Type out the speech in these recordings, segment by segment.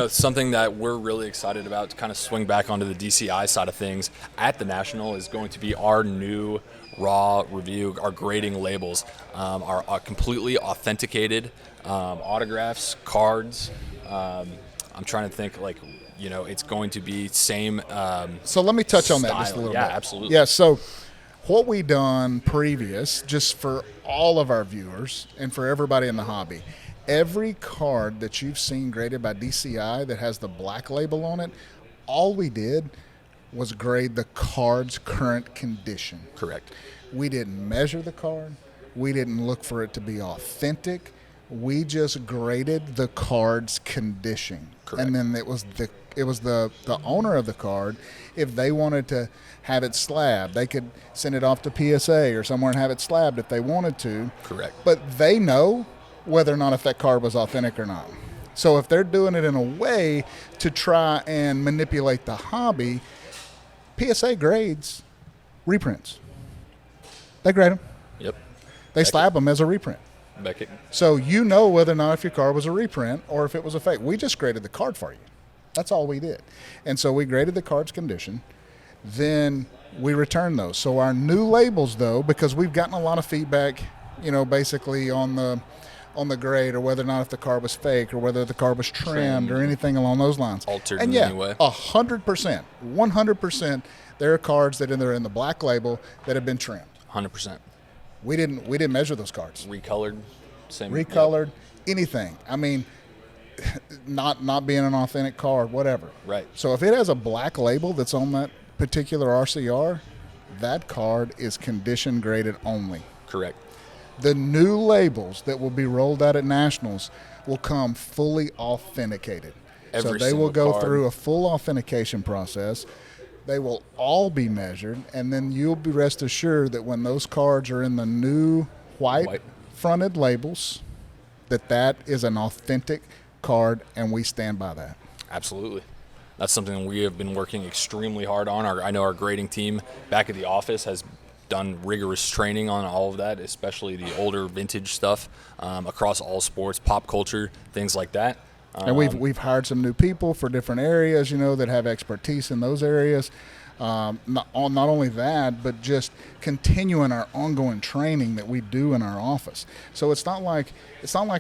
Something that we're really excited about to kind of swing back onto the DCI side of things at the National is going to be our new raw review, our grading labels, are completely authenticated autographs, cards. I'm trying to think it's going to be same. So let me touch on that style. just a little Yeah, bit. absolutely. Yeah, so what we done previous, just for all of our viewers and for everybody in the hobby, every card that you've seen graded by DCI that has the black label on it, all we did was grade the card's current condition. Correct. We didn't measure the card. We didn't look for it to be authentic. We just graded the card's condition. Correct. And then it was the owner of the card. If they wanted to have it slabbed, they could send it off to PSA or somewhere and have it slabbed if they wanted to. Correct. But they know whether or not if that card was authentic or not. So if they're doing it in a way to try and manipulate the hobby, PSA grades reprints. They grade them. Yep. They slab them as a reprint. Beckett. So you know whether or not if your card was a reprint or if it was a fake. We just graded the card for you. That's all we did. And so we graded the card's condition. Then we returned those. So our new labels, though, because we've gotten a lot of feedback, basically on the grade or whether or not if the card was fake or whether the card was trimmed or anything along those lines. Altered and in any way. 100%, there are cards that are in the black label that have been trimmed. 100%. We didn't measure those cards. Recolored. Same. Recolored, anything. I mean, not being an authentic card, whatever. Right. So if it has a black label that's on that particular RCR, that card is condition graded only. Correct. The new labels that will be rolled out at Nationals will come fully authenticated. So they will go through a full authentication process. They will all be measured, and then you'll be rest assured that when those cards are in the new white fronted labels, that is an authentic card, and we stand by that. Absolutely. That's something we have been working extremely hard on. I know our grading team back at the office has done rigorous training on all of that, especially the older vintage stuff across all sports, pop culture, things like that. And we've hired some new people for different areas, that have expertise in those areas. Not only that, but just continuing our ongoing training that we do in our office. So it's not like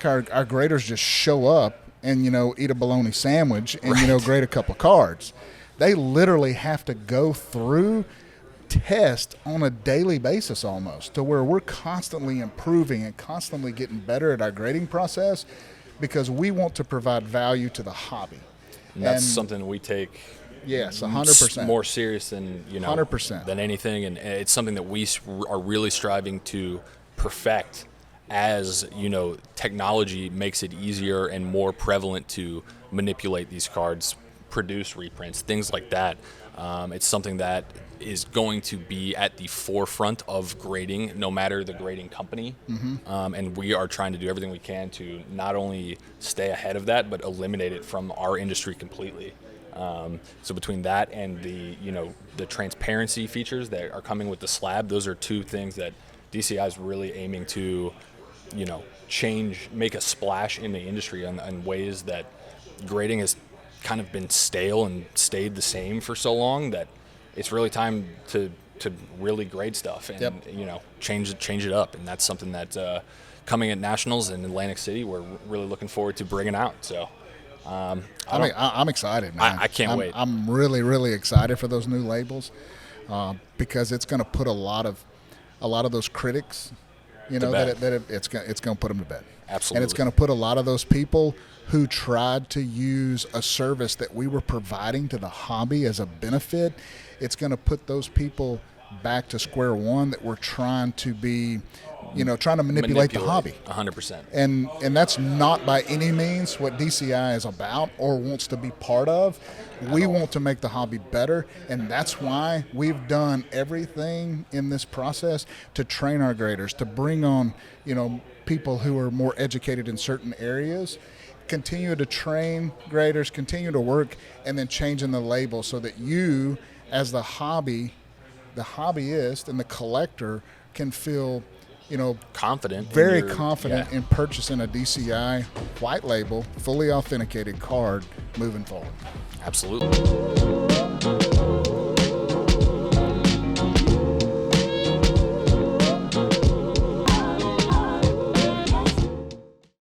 our graders just show up and eat a bologna sandwich and grade a couple of cards. They literally have to go through test on a daily basis almost, to where we're constantly improving and constantly getting better at our grading process, because we want to provide value to the hobby. And that's something we take 100% more serious than 100% than anything, and it's something that we are really striving to perfect as technology makes it easier and more prevalent to manipulate these cards, produce reprints, things like that. It's something that is going to be at the forefront of grading, no matter the grading company. Mm-hmm. And we are trying to do everything we can to not only stay ahead of that, but eliminate it from our industry completely. So between that and the transparency features that are coming with the SLAB, those are two things that DCI is really aiming to, change, make a splash in the industry in ways that grading has kind of been stale and stayed the same for so long that it's really time to really grade stuff and change it up. And that's something that coming at Nationals in Atlantic City, we're really looking forward to bringing out. So I'm excited, man. I can't wait. I'm really, really excited for those new labels because it's going to put a lot of those critics, it's going to put them to bed. Absolutely. And it's going to put a lot of those people who tried to use a service that we were providing to the hobby as a benefit. It's going to put those people back to square one that we're trying to be, trying to manipulate the hobby. 100%. And that's not by any means what DCI is about or wants to be part of. We want to make the hobby better, and that's why we've done everything in this process to train our graders, to bring on, people who are more educated in certain areas, continue to train graders, continue to work, and then changing the label so that you, as the hobbyist and the collector, can feel, confident, very confident in purchasing a DCI white label, fully authenticated card moving forward. Absolutely.